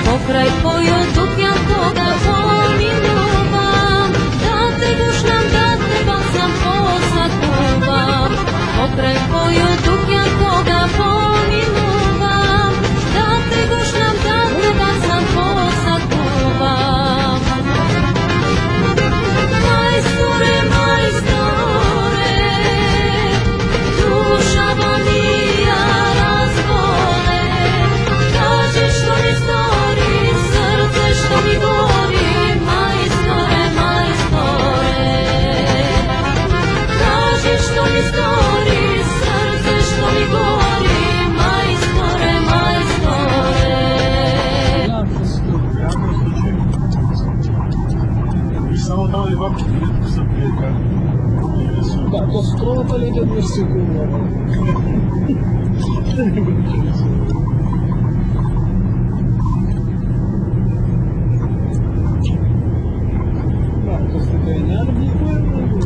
Pokraj tvoju dupja koga pomiluvam, da te gušlam, da te bacam, posakuvam. Pokraj tvoju dupja koga pomiluvam, da te gušlam, da te bacam, posakuvam. Majstore, majstore, duša bonija razbole, kaži što mi stori, srce što mi gori, majstore, majstore. Kaži što mi stori, srce što mi gori, majstore, majstore. Vi samo tamo i bapke sa prijeka. Da, to skrovo li ide dvije sekunde. Da, to ste ga energije koje mogu.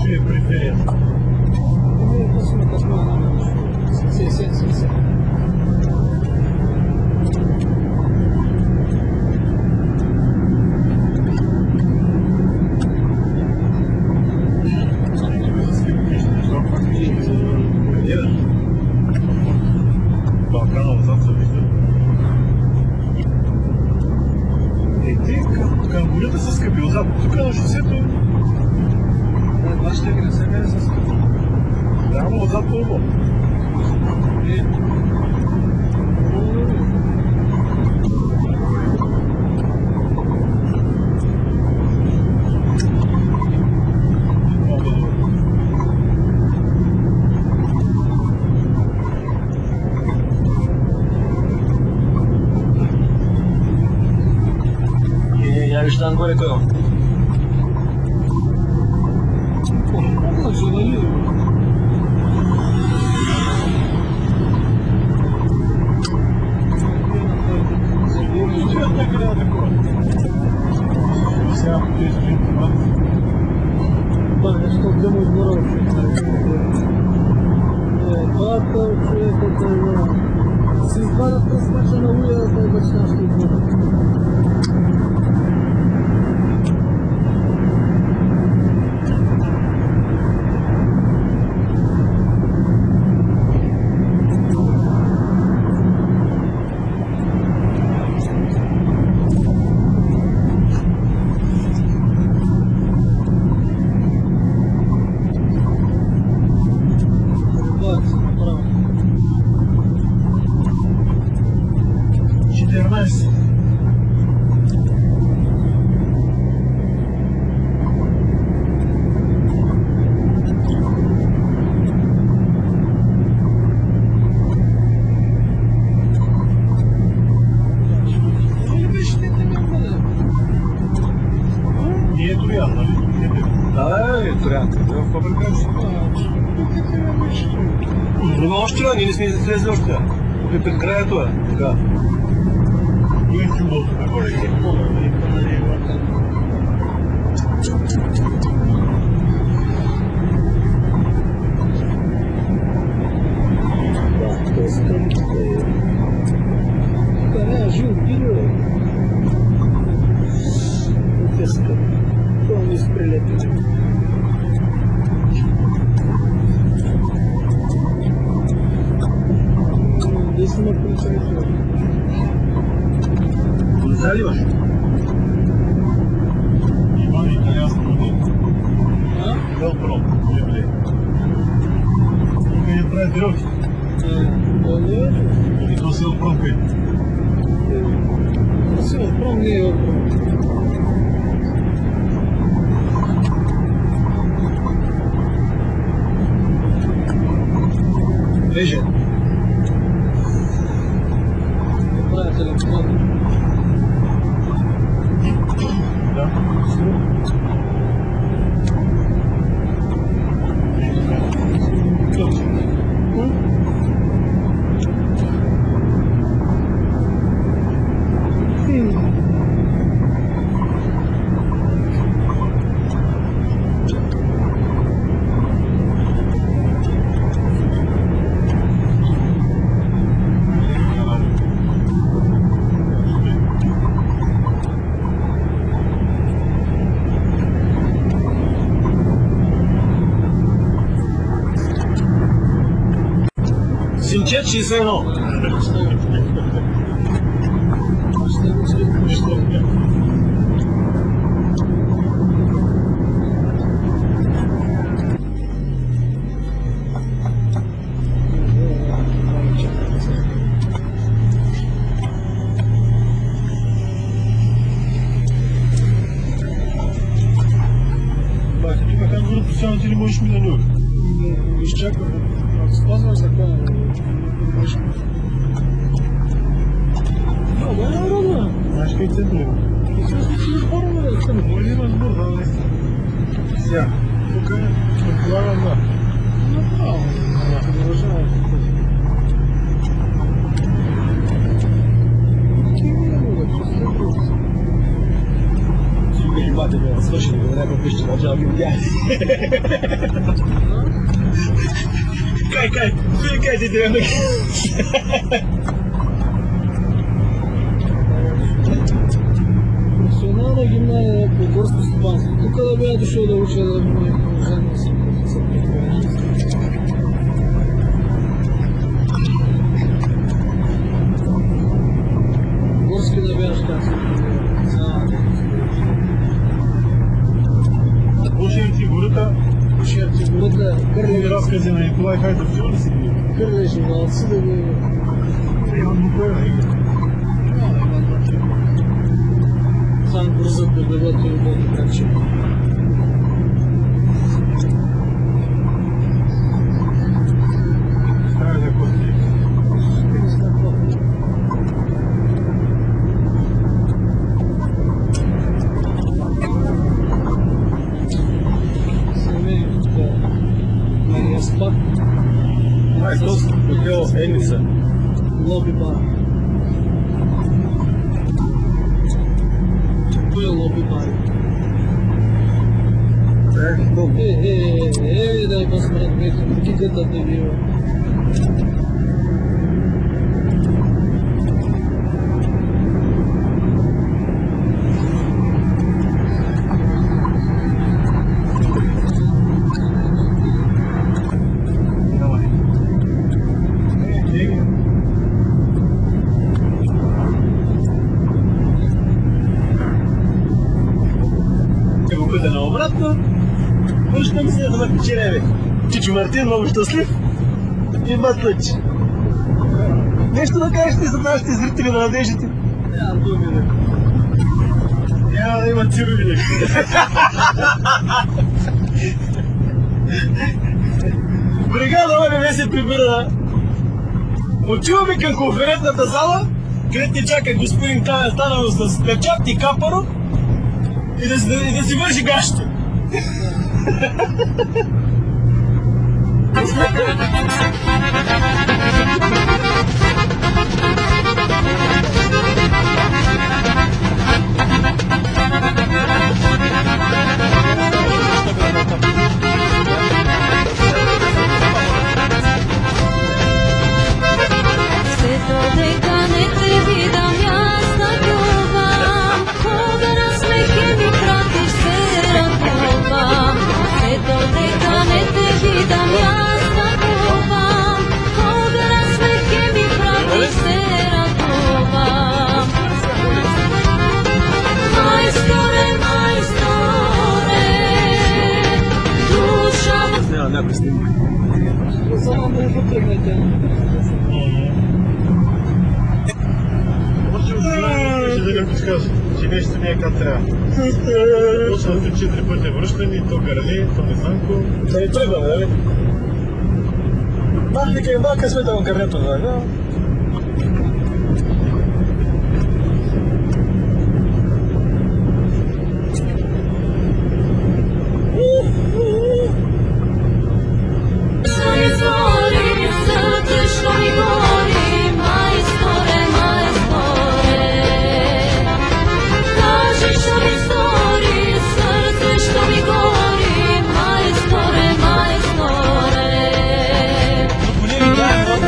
Čuje periferija. Ne, to smo kad smo na se. Балканов зад вижда. Ти към гората се скъпи отзад. Тук на шосето... Това ще ги не се гледа с това. Да, но отзад по-ло. Виж там горе кой. Може, нали? Сега тези Да, нещо отдемо отбора. Двата човека се извадят през мача на уя, да е бачна ще отбора. Има още, ние не сме излезли още. Пред края това. Така. Кой е чудото на горе? Да, то е скъпите. Да, не, жил видео. Те скъпи. Това ми изпрелепи. Если мы включаем Заливаш? Има ли италиански продукт? Велпро, бле. Тук не прави дръжки. Или то си Велпро пей? Си Велпро не е Велпро. Veže. Правя телефон. Да. 64-61. Нищо няма. Бате, ти как го постоянно ти не можеш ми да нюх. Изчакваме. Ако спазваш закона, можеш. Да, не е родно. Знаеш как се гледа? Измисли си изборно, да стане. Може да има сбор, да, наистина. Сега, тук предполагам да. Направо. Продължава. Или бате бе, свършили го, някаква пище, начало ги видя. Кай, ти трябва да Професионална гимназия по горско стопанство. Тук да бях дошъл да уча да ми положение си. Горски да бях как се Слушай ти гората, Пушия ти гората, тези разкази на Николай Хайтов, чува ли си ги? кърлеше малци да го... Имам буквально игра. Сам бързат да бъдат и ободи крачи. Трябва да кости. Семейството Мария Спак, Май, този хотел Еница. лоби бар. Той е лоби бар. Дай посмотрят, киката те бива. Давай. Еги. Ще го бъде наобратно. Връщам се да ме печереве. Чичо Мартин, много щастлив. И Батлъч. Нещо да кажете за нашите зрители на надеждите? Няма думи, бе. Няма да има цирови. Бригада ОНВ се прибира. Отиваме към конферентната зала, където ни чака господин Станов с печат и капаро и да си върши гащите. Все додека не те видам, аз такувам. Кога на смех ми пратиш, се радувам. Все додека не те видам, аз такувам. Кога на смех ми пратиш, се радувам. Майсторе, душа Няма някой снимка. Само да не потръгнете. Може да го подскажа, че нещо не е как трябва. Почва да 4 пъти връщани, то гърли, то не знам ко. Да ни тръгваме, нали? Махника и мака света на карнето, да. Zori, srce mi gori, majstore, kaži što mi stori, srce što mi gori, majstore. Големи дай, много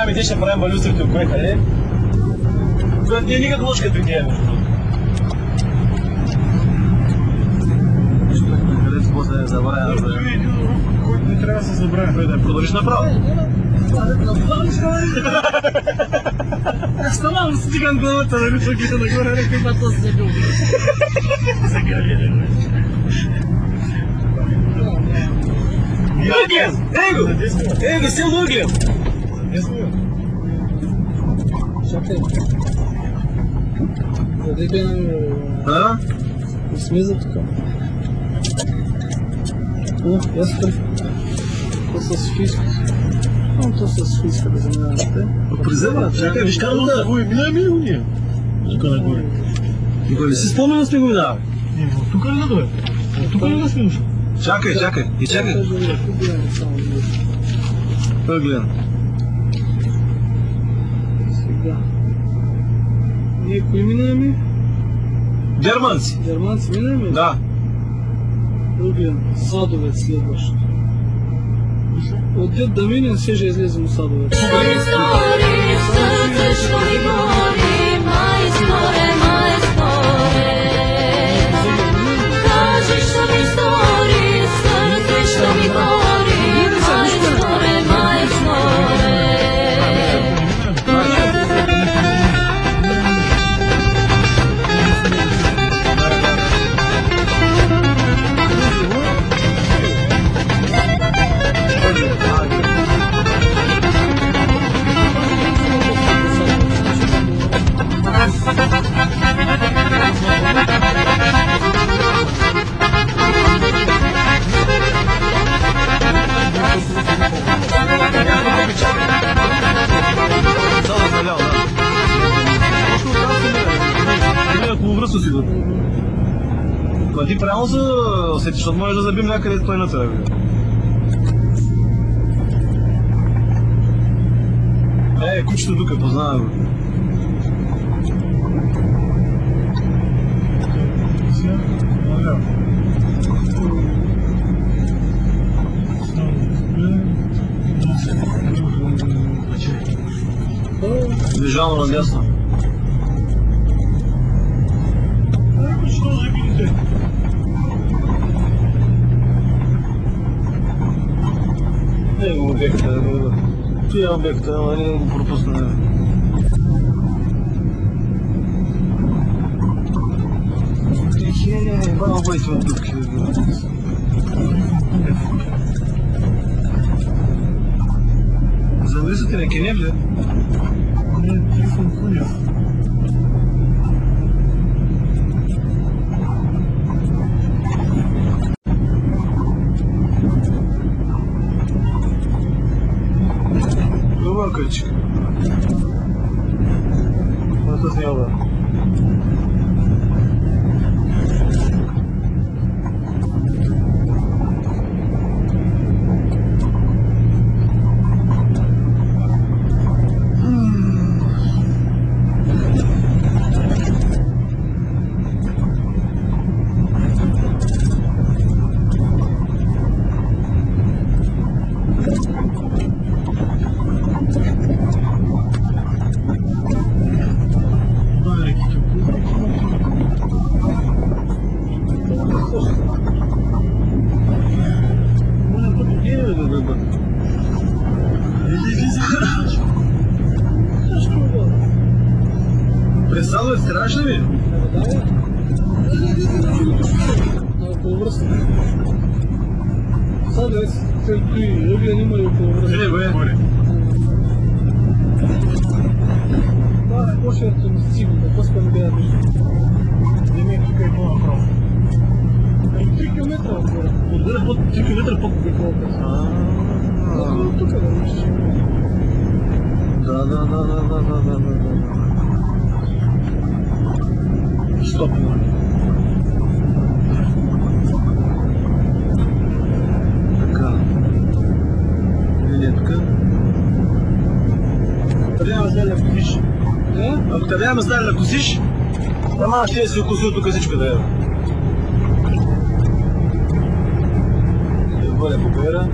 Ами те ще правим балюстрите от кое къде. Което не е никак лошка при тия между другото. Където после не забравя да... Който не трябва да се забравя. Той да продължиш направо. Ставам, стигам главата на ръчоките нагоре, река има то се люби. Сега видя, бе. Углен! Его, сел Углен! Чакай. Дадете нам... А? Смиза тук. О, ясно. То са Софийска. То са Софийска да заминавате. Призема, чакай, виж карата. Минаваме ли го ние? Тук нагоре. Никой не си спомня да сме го минавали. Тук ли нагоре? Тук ли да сме ушли? Чакай, и чакай. Углен. Сега. Ние кои минаваме? Германци. Германци минаваме? Да. Углен. Садовец следващ. Отдет да минем, все же излезем у Садовец. Što mi stori, srce što mi boli, majstore, majstore. Kaži što mi stori, srce što mi boli, majstore, majstore. Ма ти прямо се усетиш, защото можеш да забим някъде той на тебе. Кучето тук познава. Бежало надясно. Не го обекта, тия обекта, ама не го пропусна. Браво, бъдете от тук. Зависите на Кенев ли? Не, Трифон Кунев. Качка. Это сняла. Представляю, страшно ли? Околовръстно. Садовец, както и Углен има и околовръстно. Бе. Да, почването ми стигна, после не бяха вижда. Не тук е по-направо. 3 км отгоре. Отгоре под 3 км по-какво. Тук да виждаш. Да. Стоп. Така. Винетка. Трябва да косиш. Ако те няма знали да косиш, ама ще си окосил тук всичко да е. Бъде побера.